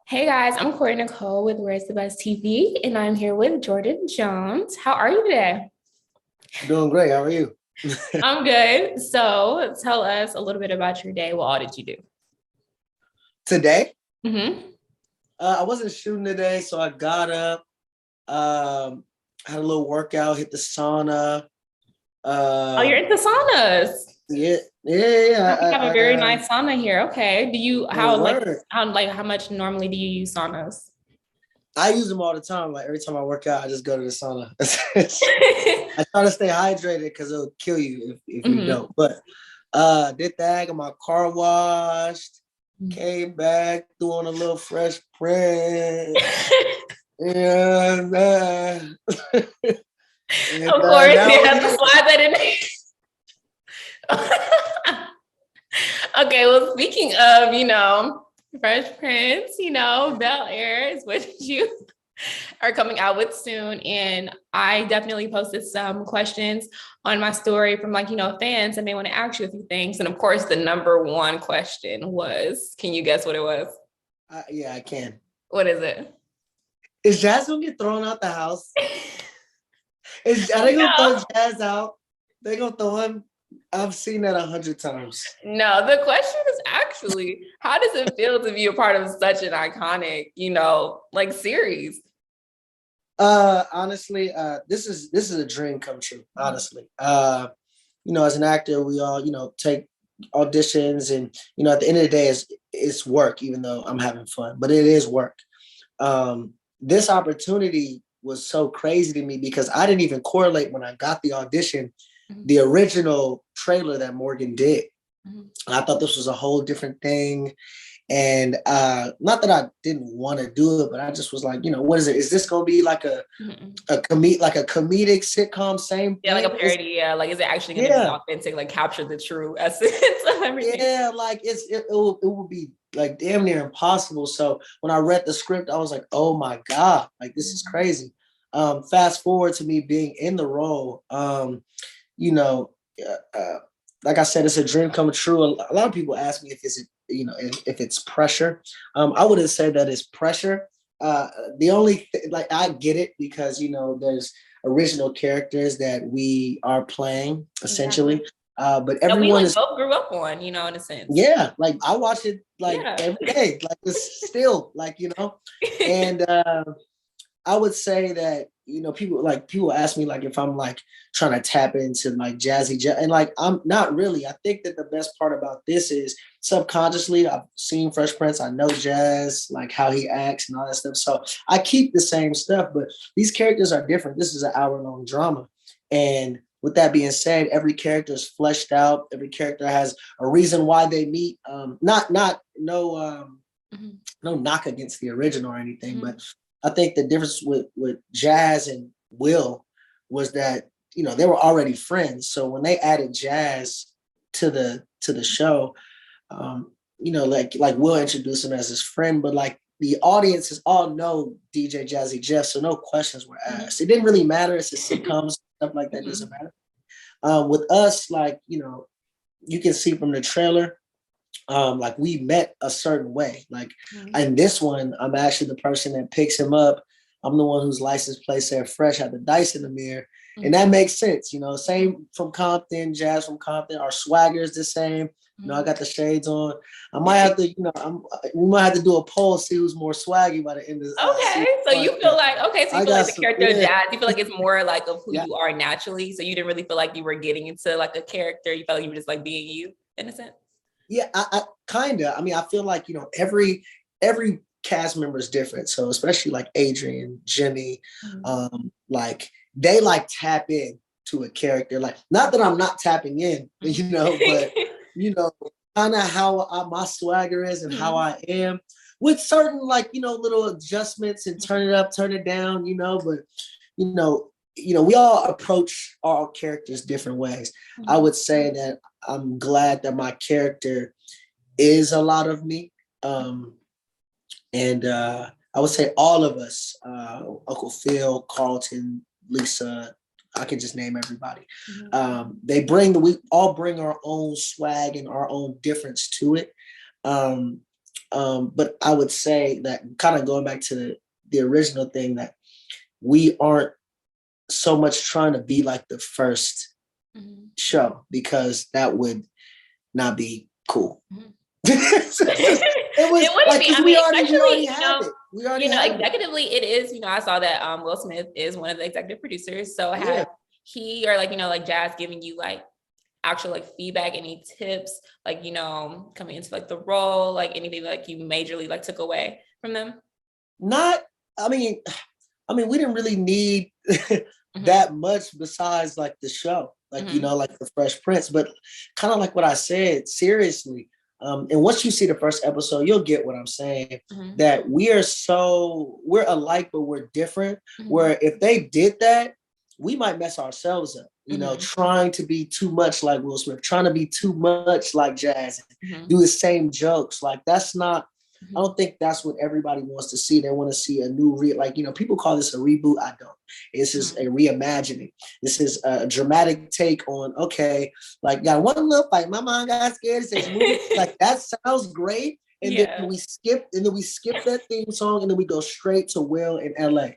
Hey guys, I'm Kori Nicole with Where's the Best TV, and I'm here with Jordan Jones. How are you today? Doing great. How are you? I'm good. So tell us a little bit about your day. What all did you do? Today, Mm-hmm. I wasn't shooting today, so I got up, had a little workout, hit the sauna. Oh, you're Um, into saunas. yeah, yeah, yeah. We have a very nice sauna here. Okay. Do you Oh, word. how much normally do you use saunas? I use them all the time. Like every time I work out, I just go to the sauna. I try to stay hydrated because it'll kill you if you hmm don't. But did that, got my car washed, came back, doing a little Fresh Prince. And, Of course, now you we have to here. slide that in. Okay, well, speaking of, Fresh Prince, BelAir is what you are coming out with soon. And I definitely posted some questions on my story from fans that may want to ask you a few things. And of course, the number one question was, can you guess what it was? Yeah, I can. What is it? Is Jazz gonna get thrown out the house? Are they gonna throw No, Jazz out? They gonna throw him? I've seen that 100 times. no, the question is actually, how does it feel to be a part of such an iconic, series? Honestly, this is a dream come true. Honestly, as an actor, we all take auditions, and at the end of the day, it's work. Even though I'm having fun, but it is work. This opportunity was so crazy to me because I didn't even correlate when I got the audition, the original trailer that Morgan did. Mhm. I thought this was a whole different thing. And not that I didn't want to do it, but I just was like, what is it? Is this gonna be like Mhm. like a comedic sitcom, same Yeah, like a thing? parody. Yeah, like is it actually going to be Yeah, authentic? Like capture the true essence of everything. yeah, like it will be like damn near impossible. So when I read the script, I was like, oh my God, like this is crazy. Fast forward to me being in the role. You know, like I said, it's a dream come true. A lot of people ask me if it's pressure. I wouldn't say that it's pressure. Uh, the only like I get it because there's original characters that we are playing Exactly. essentially. But That we everyone like is, both grew up on, in a sense. yeah, like I watch it like Yeah. every day, like it's still and I would say that people ask me like if I'm like trying to tap into like jazzy jazz, and like I'm not really. I think that the best part about this is subconsciously I've seen Fresh Prince, I know Jazz, like how he acts and all that stuff. So I keep the same stuff, but these characters are different. This is an hour-long drama, and with that being said, every character is fleshed out. Every character has a reason why they meet. Not no Mhm. no knock against the original or anything, Mhm. but I think the difference with Jazz and Will was that they were already friends. So when they added Jazz to the show, like Will introduced him as his friend, but like the audiences all know DJ Jazzy Jeff, so no questions were Mhm. asked. It didn't really matter. It's a sitcom, stuff like that doesn't Mhm. matter. With us, like you can see from the trailer, like we met a certain way. Like Mhm. in this one, I'm actually the person that picks him up. I'm the one whose license plate said Fresh, had the dice in the mirror. And Mhm. that makes sense, same from Compton, Jazz from Compton, our swagger is the same. I Mhm. got the shades on. I might have to, we might have to do a poll, see who's more swaggy by the end of season Okay, so one. you feel like I so you feel like got the some, character of yeah, Jazz, you feel like it's more like of who yeah, you are naturally. So you didn't really feel like you were getting into like a character. You felt like you were just like being you in a sense. yeah. I kind of. I mean, I feel like every cast member is different. So especially like Adrian, Jimmy, Mhm. like they like tap in to a character. Like not that I'm not tapping in, Mhm. but you know, kind of how my swagger is and how Mhm. I am with certain like little adjustments and turn it up, turn it down. But you know, we all approach our characters different ways. I Mhm. would say that I'm glad that my character is a lot of me. And I would say all of us, Uncle Phil, Carlton, Lisa, I can just name everybody. Mhm. We all bring our own swag and our own difference to it. Um, But I would say that kind of going back to the original thing, that we aren't so much trying to be like the first show, because that would not be cool. It was it wouldn't like, be. I we mean, already especially, have it. We already have it. executively, it is. I saw that Will Smith is one of the executive producers. So have he or like Jazz giving you like actual like feedback, any tips, like coming into like the role, like anything like you majorly like took away from them? Not. I mean, we didn't really need that much besides like the show, like like the Fresh Prince, but kind of like what I said, seriously. And once you see the first episode, you'll get what I'm saying, that we're alike, but we're different. Where if they did that, we might mess ourselves up, trying to be too much like Will Smith, trying to be too much like Jazz, do the same jokes. Like, that's not, I don't think that's what everybody wants to see. They want to see a new, people call this a reboot. I don't. This is a reimagining. This is a dramatic take on, okay, like, got one little fight. My mom got scared. It says, like, that sounds great. And then we skip that theme song, and then we go straight to Will in LA.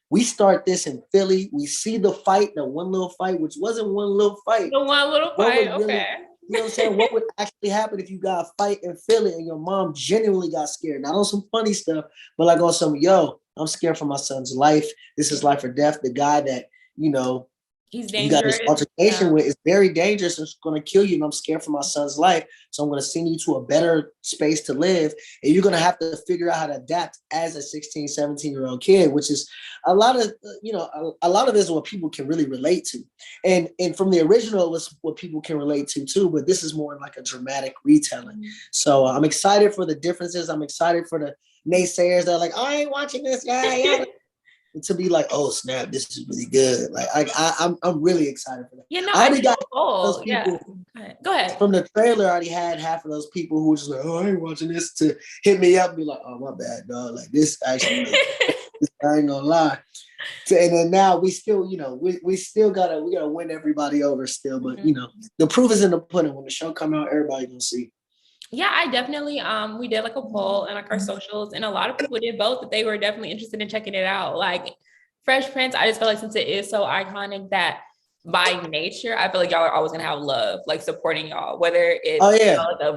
We start this in Philly. We see the fight, the one little fight, which wasn't one little fight. The one little fight, okay. You know what I'm saying? What would actually happen if you got a fight in Philly and your mom genuinely got scared? Not on some funny stuff, but like on some, I'm scared for my son's life. This is life or death. The guy that, he's you got dangerous. this altercation with is very dangerous. It's going to kill you, and I'm scared for my son's life. So I'm going to send you to a better space to live. And you're going to have to figure out how to adapt as a 16, 17-year-old kid, which is a lot of, a lot of this is what people can really relate to. And from the original, it was what people can relate to too, but this is more like a dramatic retelling. So I'm excited for the differences. I'm excited for the naysayers that are like, I ain't watching this. Yeah. To be like, oh snap, this is really good. Like, I'm really excited for that. I already got those people. Go ahead. From the trailer, I already had half of those people who were just like, oh, I ain't watching this, to hit me up and be like, oh, my bad, dog. Like, this actually, I ain't gonna lie. And then now we still, we still gotta win everybody over still. But the proof is in the pudding. When the show come out, everybody gonna see. Yeah, I definitely, we did like a poll and like our socials, and a lot of people did both, that they were definitely interested in checking it out. Like Fresh Prince, I just feel like since it is so iconic, that by nature, I feel like y'all are always gonna have love, like supporting y'all, whether it's like a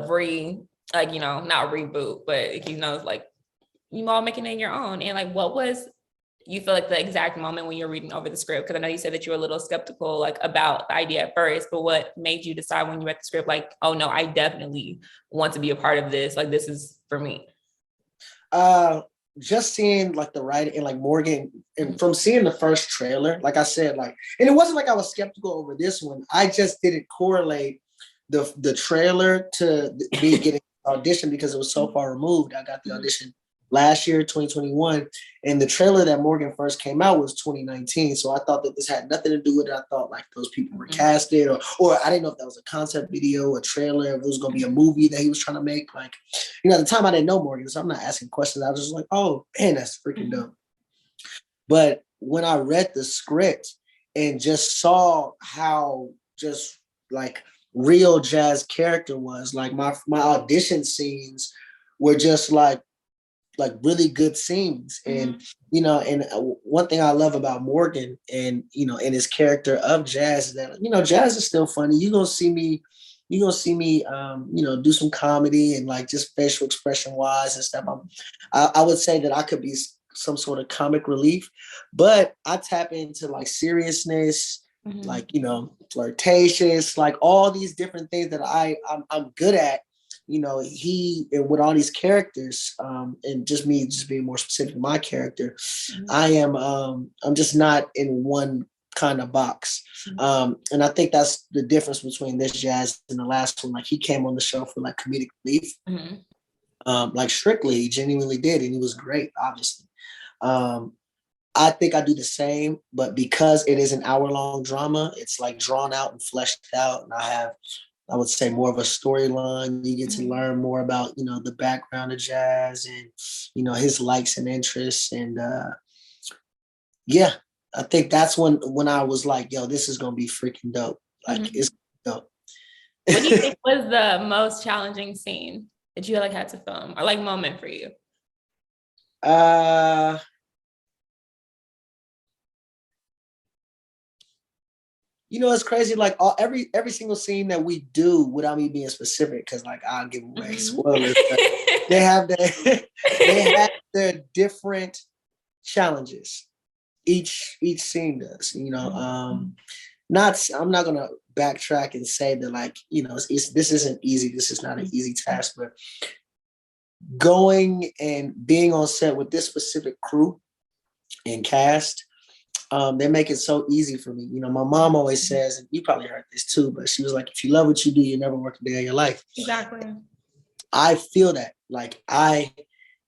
not reboot, but it's like you all making it your own. And like, what was, you feel like the exact moment when you're reading over the script? Because I know you said that you were a little skeptical like about the idea at first, but what made you decide when you read the script, like, oh no, I definitely want to be a part of this, like this is for me? Just seeing like the writing and like Morgan, and from seeing the first trailer, like I said, like, and it wasn't like I was skeptical over this one. I just didn't correlate the trailer to me getting audition because it was so far removed. I got the audition last year, 2021, and the trailer that Morgan first came out was 2019. So I thought that this had nothing to do with it. I thought like those people were casted, or I didn't know if that was a concept video, a trailer, if it was going to be a movie that he was trying to make. Like, at the time I didn't know Morgan, so I'm not asking questions. I was just like, oh man, that's freaking dope. But when I read the script and just saw how just like real Jazz character was, like my audition scenes were just like really good scenes. And, and one thing I love about Morgan and, and his character of Jazz is that, Jazz is still funny. You're going to see me, do some comedy and like just facial expression wise and stuff. I would say that I could be some sort of comic relief, but I tap into like seriousness, like, flirtatious, like all these different things that I'm good at. He, and with all these characters, and just being more specific to my character, I'm just not in one kind of box. And I think that's the difference between this Jazz and the last one. Like, he came on the show for like comedic relief, like strictly, he genuinely did, and he was great, obviously. I think I do the same, but because it is an hour-long drama, it's like drawn out and fleshed out, and I would say more of a storyline. You get to learn more about, the background of Jazz and, his likes and interests. And I think that's when I was like, yo, this is going to be freaking dope. Like, it's dope. What do you think was the most challenging scene that you like had to film, or like moment for you? You know, it's crazy. Like every single scene that we do, without me being specific, because like I'll give away spoilers. But they have their different challenges. Each scene does. You know, I'm not gonna backtrack and say that like, you know, this isn't easy. This is not an easy task, but going and being on set with this specific crew and cast, they make it so easy for me. You know, my mom always says, and you probably heard this too, but she was like, if you love what you do, you never work a day in your life. Exactly. I feel that. Like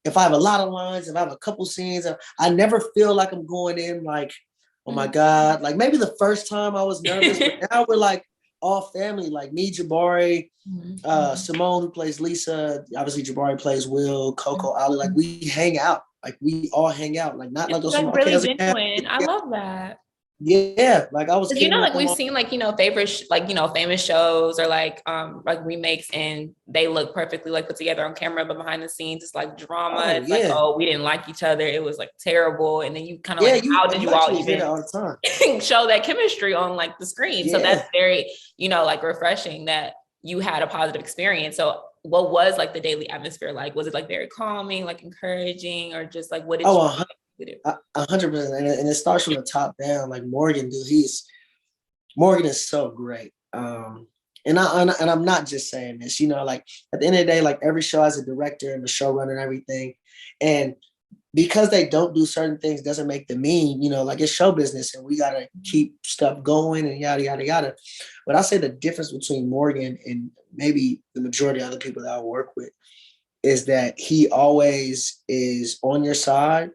if I have a lot of lines, if I have a couple scenes, I never feel like I'm going in like, oh my God. Like maybe the first time I was nervous, but now we're like all family, like me, Jabari, Simone, who plays Lisa, obviously Jabari plays Will, Coco, Ali, like we hang out. Like we all hang out, like not like those really genuine. I love that. Yeah, like I was. You know, like we've seen, like, you know, famous shows or like remakes, and they look perfectly like put together on camera, but behind the scenes it's like drama. It's like, oh, we didn't like each other. It was like terrible, and then you kind of like, how did you all even all the time show that chemistry on like the screen? So that's very, you know, like refreshing that you had a positive experience. So what was like the daily atmosphere like? Was it like very calming, like encouraging, or just like what did you do? 100%, and it starts from the top down. Like Morgan, dude, Morgan is so great. And I'm not just saying this, you know, like at the end of the day, like every show has a director and a showrunner and everything, and because they don't do certain things doesn't make them mean, you know, like it's show business and we got to keep stuff going and yada, yada, yada. But I say the difference between Morgan and maybe the majority of other people that I work with is that he always is on your side.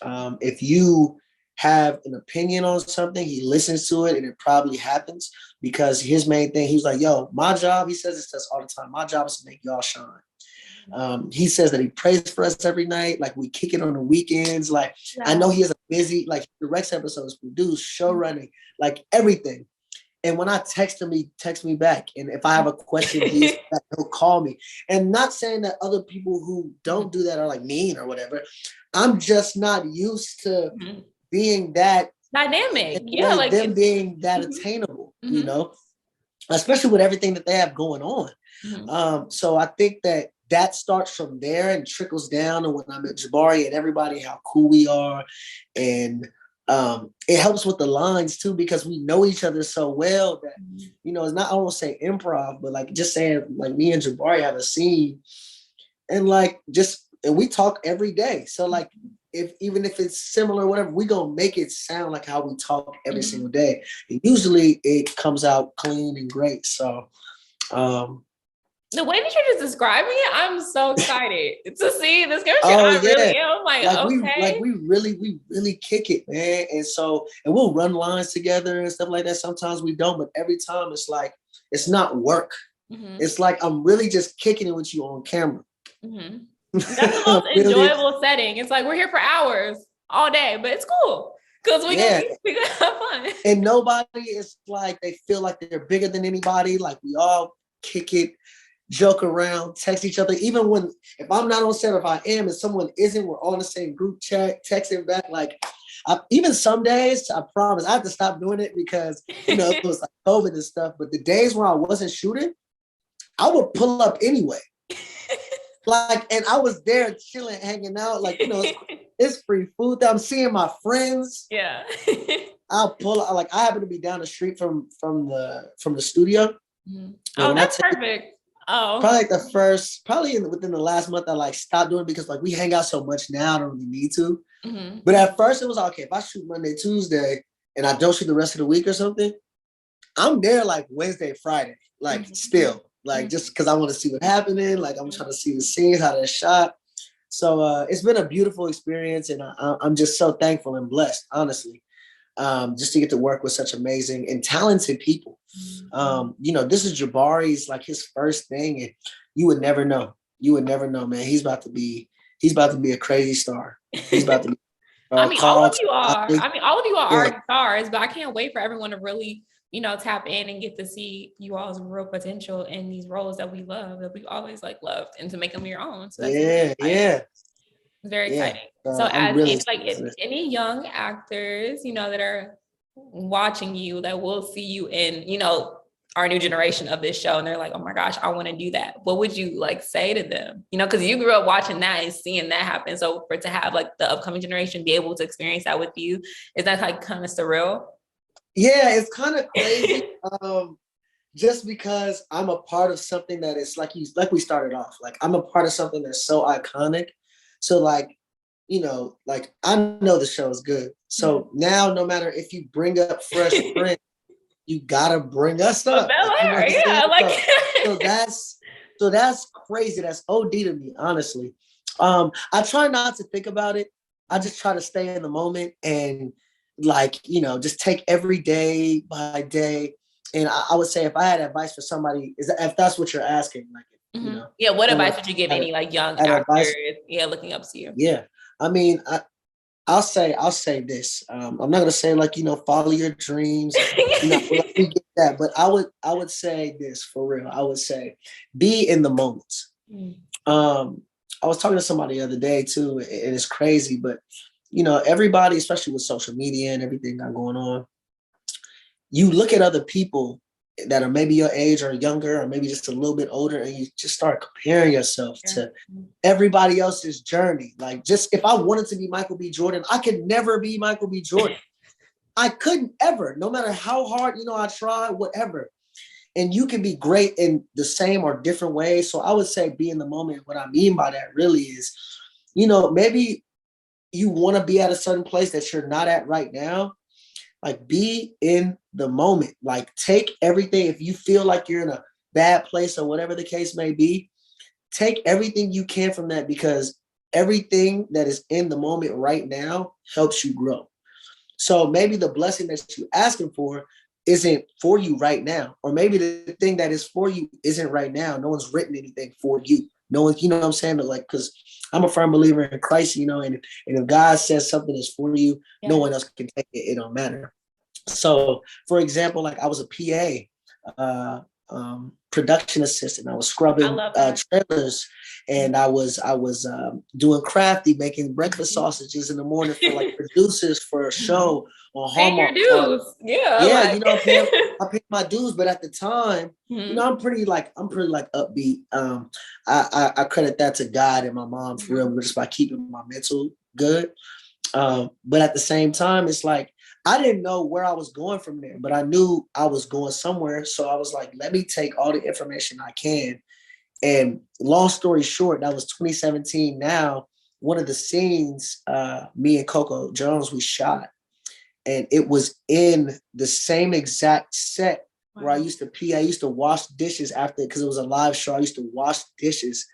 If you have an opinion on something, he listens to it and it probably happens, because his main thing, he was like, yo, my job, he says this to us all the time, my job is to make y'all shine. He says that he prays for us every night. Like we kick it on the weekends. Like I know he has a busy, like directs episodes, produce, show running, like everything. And when I text him, he texts me back. And if I have a question, he'll call me. And not saying that other people who don't do that are like mean or whatever. I'm just not used to being that dynamic. Yeah, like them being that attainable, you know, especially with everything that they have going on. So I think that starts from there and trickles down. And when I'm at Jabari and everybody, how cool we are. And it helps with the lines too, because we know each other so well that, you know, it's not, I won't say improv, but like just saying like me and Jabari have a scene and like and we talk every day. So like, even if it's similar, whatever, we gonna make it sound like how we talk every single day. And usually it comes out clean and great. So, the way that you're just describing it, I'm so excited to see this chemistry. I really am like we really kick it, man. And we'll run lines together and stuff like that. Sometimes we don't, but every time it's like, it's not work. It's like, I'm really just kicking it with you on camera. That's the most enjoyable setting. It's like, we're here for hours all day, but it's cool because we gonna have fun. And nobody is like, they feel like they're bigger than anybody. Like we all kick it, joke around, text each other. Even if I'm not on set, if I am and someone isn't, we're all in the same group chat, texting back. Like even some days, I promise, I have to stop doing it because, you know, it was like COVID and stuff. But the days where I wasn't shooting, I would pull up anyway. Like, and I was there chilling, hanging out. Like, you know, it's free food. I'm seeing my friends. Yeah. I'll pull out. Like, I happen to be down the street from the studio. Oh, that's perfect. Probably like within the last month, I like stopped doing it because like we hang out so much now, I don't really need to. But at first it was okay. If I shoot Monday, Tuesday, and I don't shoot the rest of the week or something, I'm there like Wednesday, Friday, like still. Like just because I want to see what's happening, like I'm trying to see the scenes, how they're shot. So it's been a beautiful experience, and I'm just so thankful and blessed, honestly, just to get to work with such amazing and talented people. You know, this is Jabari's like his first thing, and you would never know. You would never know, man. He's about to be a crazy star. He's about to be. I mean, all of you are. All of you are stars, but I can't wait for everyone to really tap in and get to see you all's real potential in these roles that we love, that we always like loved, and to make them your own. So that's very exciting. So I'm as really any young actors, that are watching you, that will see you in, our new generation of this show, and they're like, oh my gosh, I want to do that. What would you like say to them? Because you grew up watching that and seeing that happen. So for to have like the upcoming generation be able to experience that with you, is that like kind of surreal? Yeah, it's kind of crazy. Just because I'm a part of something that is like we started off. Like I'm a part of something that's so iconic. So like, like I know the show is good. So now no matter if you bring up Fresh Prince, you gotta bring us up. BelAir, So that's crazy. That's OD to me, honestly. I try not to think about it. I just try to stay in the moment and just take every day by day. And I would say if I had advice for somebody, if that's what you're asking, what advice would you give any like young actors? Looking up to you. Yeah, I mean, I'll say this. I'm not gonna say follow your dreams. We get that, but I would say this for real. I would say be in the moments. I was talking to somebody the other day too, and it's crazy, but everybody, especially with social media and everything got going on, you look at other people that are maybe your age or younger, or maybe just a little bit older, and you just start comparing yourself to everybody else's journey. Like, just if I wanted to be Michael B. Jordan, I could never be Michael B. Jordan. I couldn't ever, no matter how hard, I tried, whatever. And you can be great in the same or different ways. So I would say be in the moment. What I mean by that really is, maybe you want to be at a certain place that you're not at right now. Like, be in the moment. Like, take everything. If you feel like you're in a bad place or whatever the case may be, take everything you can from that, because everything that is in the moment right now helps you grow. So maybe the blessing that you're asking for isn't for you right now. Or maybe the thing that is for you isn't right now. No one's written anything for you. No one, what I'm saying? But because I'm a firm believer in Christ, and if God says something is for you, no one else can take it. It don't matter. So, for example, like I was a PA, production assistant. I was scrubbing trailers, and I was doing crafty, making breakfast sausages in the morning for like producers for a show on Hallmark. I paid my dues, but at the time, I'm pretty upbeat. I credit that to God and my mom for real, just by keeping my mental good. But at the same time, it's like I didn't know where I was going from there, but I knew I was going somewhere. So I was like, let me take all the information I can. And long story short, that was 2017. Now, one of the scenes, me and Coco Jones, we shot, and it was in the same exact set where I used to pee. I used to wash dishes after, because it was a live show. I used to wash dishes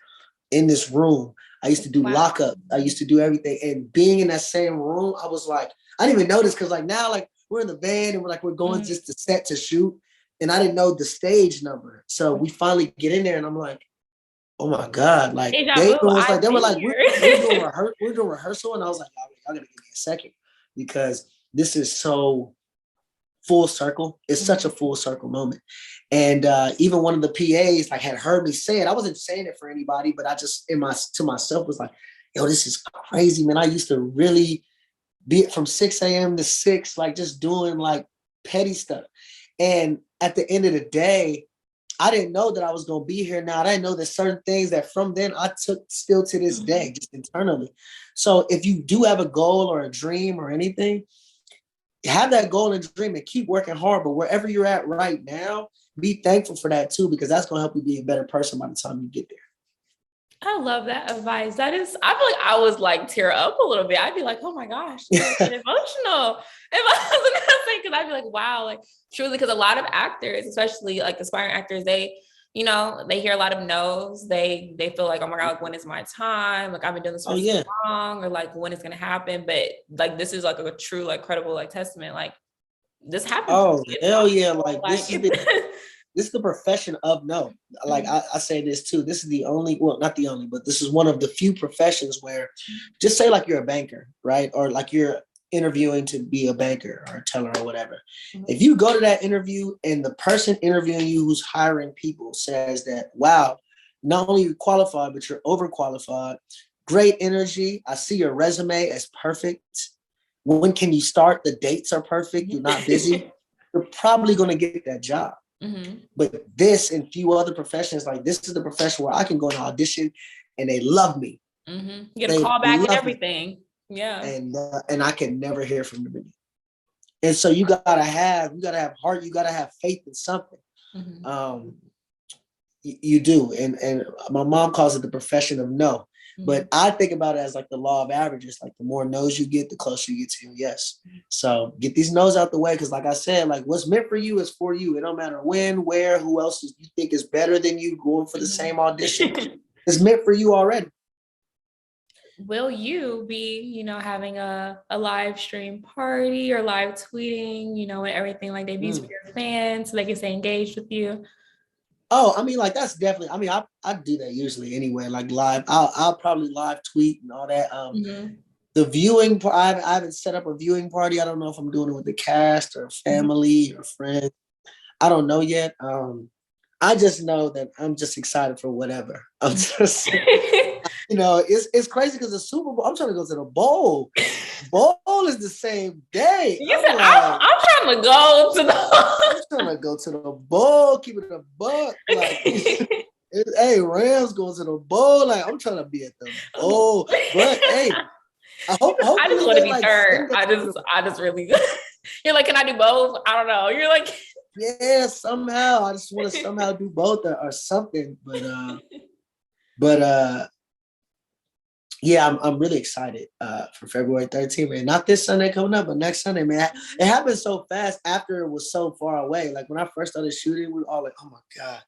in this room. I used to do lockup. I used to do everything. And being in that same room, I was like, I didn't even notice, because now we're in the van and we're going just to set to shoot. And I didn't know the stage number. So we finally get in there and I'm like, oh my God. Like they were like, we're doing rehearsal. And I was like, y'all gotta give me a second, because this is so full circle. It's such a full circle moment. And even one of the PAs had heard me say it. I wasn't saying it for anybody, but I just to myself was like, yo, this is crazy, man. I used to really be from 6 a.m. to 6, just doing petty stuff. And at the end of the day, I didn't know that I was going to be here now. I didn't know that certain things that from then I took still to this day, just internally. So if you do have a goal or a dream or anything, have that goal and dream and keep working hard. But wherever you're at right now, be thankful for that too, because that's going to help you be a better person by the time you get there. I love that advice. I feel like I was tear up a little bit. I'd be like, oh my gosh, emotional. If I wasn't gonna say, because I'd be like, wow, truly, because a lot of actors, especially aspiring actors, they hear a lot of no's. They feel like, oh my God, when is my time? I've been doing this for so long, or when it's gonna happen. But this is a true, credible, testament. This happened. Oh, hell yeah. This is the profession of no. I say this too. This is the only, well, not the only, but this is one of the few professions where, just say you're a banker, right? Or you're interviewing to be a banker or a teller or whatever. Mhm. If you go to that interview and the person interviewing you who's hiring people says that, wow, not only you qualified, but you're overqualified, great energy. I see your resume as perfect. When can you start? The dates are perfect. You're not busy. You're probably going to get that job. Mm-hmm. But this and few other professions, like this is the profession where I can go and audition and they love me. Mm-hmm. You get a call back and everything. Yeah. And I can never hear from them again. And so you gotta have heart, you gotta have faith in something. Mm-hmm. You do. And my mom calls it the profession of no. Mm-hmm. But I think about it as like the law of averages. Like the more no's you get, the closer you get to yes. So get these no's out the way. Cause like I said, like what's meant for you is for you. It don't matter when, where, who else you think is better than you going for the same audition. It's meant for you already. Will you be, having a live stream party or live tweeting, and everything like debuts for your fans so they can stay engaged with you? Oh, I mean, like that's definitely. I do that usually anyway. Like live, I'll probably live tweet and all that. The viewing, I haven't set up a viewing party. I don't know if I'm doing it with the cast or family or friends. I don't know yet. I just know that I'm just excited for whatever. I'm just, it's crazy because the Super Bowl. I'm trying to go to the bowl. Bowl is the same day. I'm trying to go to the. I'm trying to go to the bowl. Keep it a buck. Like, hey, Rams going to the bowl. Like, I'm trying to be at the bowl. But hey, I just want to be third. I just really. You're like, can I do both? I don't know. You're like. Yeah, somehow. I just want to somehow do both or something. But yeah, I'm really excited for February 13th, man. Not this Sunday coming up, but next Sunday, man. It happened so fast after it was so far away. Like when I first started shooting, we were all like, oh my God,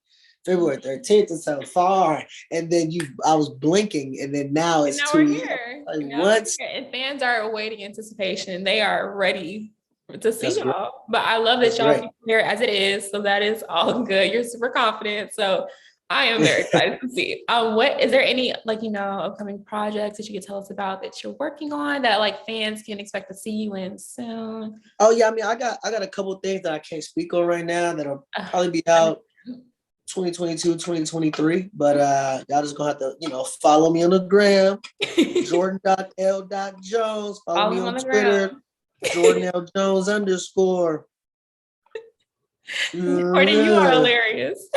February 13th is so far. And then I was blinking, and then now it's 2 years. Like what? And fans are awaiting anticipation. They are ready to see y'all. But I love that y'all here as it is. So that is all good. You're super confident. So I am very excited to see. What is there any upcoming projects that you can tell us about that you're working on that like fans can expect to see you in soon? Oh yeah, I mean I got a couple of things that I can't speak on right now that'll probably be out 2022, 2023. But y'all just gonna have to, follow me on the gram, Jordan.L.Jones. Follow me on Twitter, Jordan L. Jones _. Jordan, you are hilarious.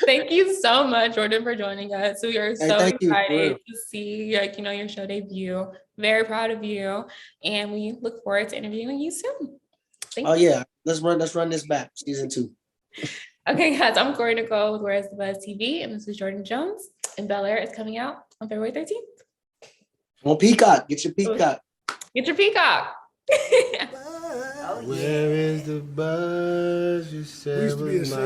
Thank you so much, Jordan, for joining us. We are so excited to see your show debut. Very proud of you, and we look forward to interviewing you soon. Yeah, let's run this back, season 2. Okay, guys, I'm Kori Nicole with Where's the Buzz TV, and this is Jordan Jones. And BelAir is coming out on February 13th. On Peacock, get your Peacock. Get your Peacock. Where is the buzz you said was mine?